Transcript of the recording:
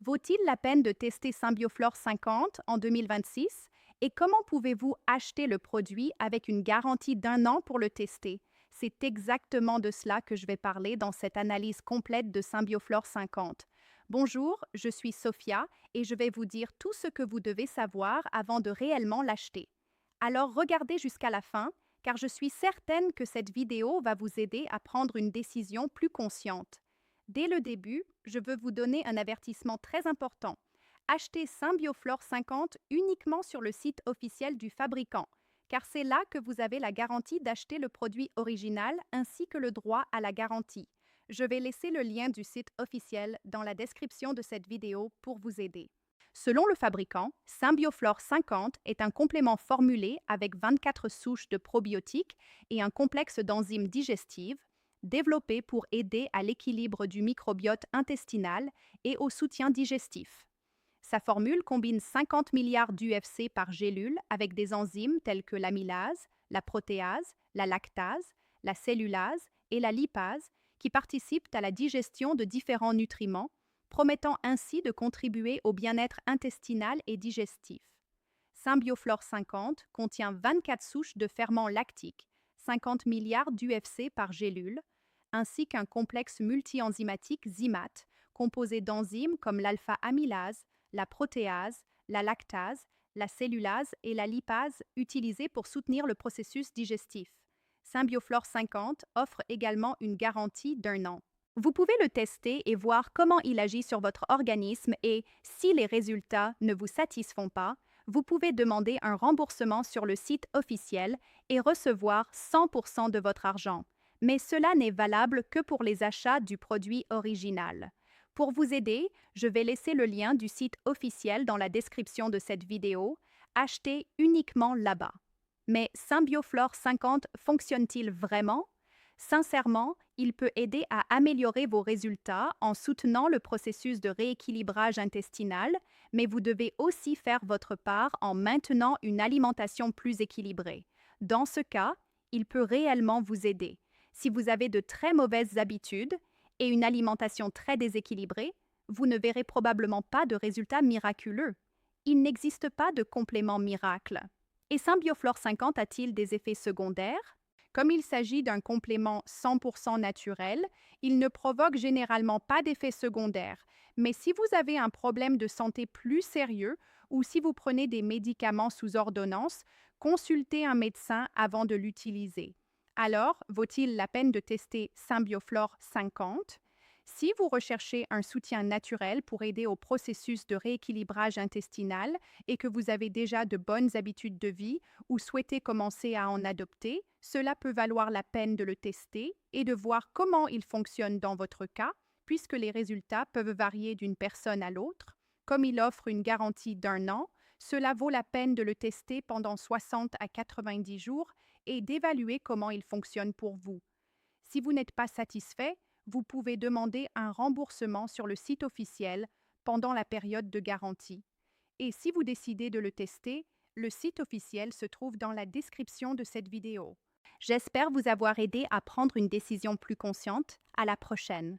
Vaut-il la peine de tester Symbioflore 50 en 2026? Et comment pouvez-vous acheter le produit avec une garantie d'un an pour le tester? C'est exactement de cela que je vais parler dans cette analyse complète de Symbioflore 50. Bonjour, je suis Sophia et je vais vous dire tout ce que vous devez savoir avant de réellement l'acheter. Alors regardez jusqu'à la fin, car je suis certaine que cette vidéo va vous aider à prendre une décision plus consciente. Dès le début, je veux vous donner un avertissement très important. Achetez Symbioflore 50 uniquement sur le site officiel du fabricant, car c'est là que vous avez la garantie d'acheter le produit original ainsi que le droit à la garantie. Je vais laisser le lien du site officiel dans la description de cette vidéo pour vous aider. Selon le fabricant, Symbioflore 50 est un complément formulé avec 24 souches de probiotiques et un complexe d'enzymes digestives, développé pour aider à l'équilibre du microbiote intestinal et au soutien digestif. Sa formule combine 50 milliards d'UFC par gélule avec des enzymes telles que l'amylase, la protéase, la lactase, la cellulase et la lipase qui participent à la digestion de différents nutriments, promettant ainsi de contribuer au bien-être intestinal et digestif. Symbioflore 50 contient 24 souches de ferments lactiques, 50 milliards d'UFC par gélule, ainsi qu'un complexe multi-enzymatique ZYMAT, composé d'enzymes comme l'alpha-amylase, la protéase, la lactase, la cellulase et la lipase utilisées pour soutenir le processus digestif. Symbioflore 50 offre également une garantie d'un an. Vous pouvez le tester et voir comment il agit sur votre organisme et, si les résultats ne vous satisfont pas, vous pouvez demander un remboursement sur le site officiel et recevoir 100% de votre argent. Mais cela n'est valable que pour les achats du produit original. Pour vous aider, je vais laisser le lien du site officiel dans la description de cette vidéo. Achetez uniquement là-bas. Mais Symbioflore 50 fonctionne-t-il vraiment? Sincèrement, il peut aider à améliorer vos résultats en soutenant le processus de rééquilibrage intestinal, mais vous devez aussi faire votre part en maintenant une alimentation plus équilibrée. Dans ce cas, il peut réellement vous aider. Si vous avez de très mauvaises habitudes et une alimentation très déséquilibrée, vous ne verrez probablement pas de résultats miraculeux. Il n'existe pas de complément miracle. Et Symbioflore 50 a-t-il des effets secondaires? Comme il s'agit d'un complément 100% naturel, il ne provoque généralement pas d'effets secondaires. Mais si vous avez un problème de santé plus sérieux ou si vous prenez des médicaments sous ordonnance, consultez un médecin avant de l'utiliser. Alors, vaut-il la peine de tester Symbioflore 50? Si vous recherchez un soutien naturel pour aider au processus de rééquilibrage intestinal et que vous avez déjà de bonnes habitudes de vie ou souhaitez commencer à en adopter, cela peut valoir la peine de le tester et de voir comment il fonctionne dans votre cas, puisque les résultats peuvent varier d'une personne à l'autre. Comme il offre une garantie d'un an, cela vaut la peine de le tester pendant 60 à 90 jours et d'évaluer comment il fonctionne pour vous. Si vous n'êtes pas satisfait, vous pouvez demander un remboursement sur le site officiel pendant la période de garantie. Et si vous décidez de le tester, le site officiel se trouve dans la description de cette vidéo. J'espère vous avoir aidé à prendre une décision plus consciente. À la prochaine.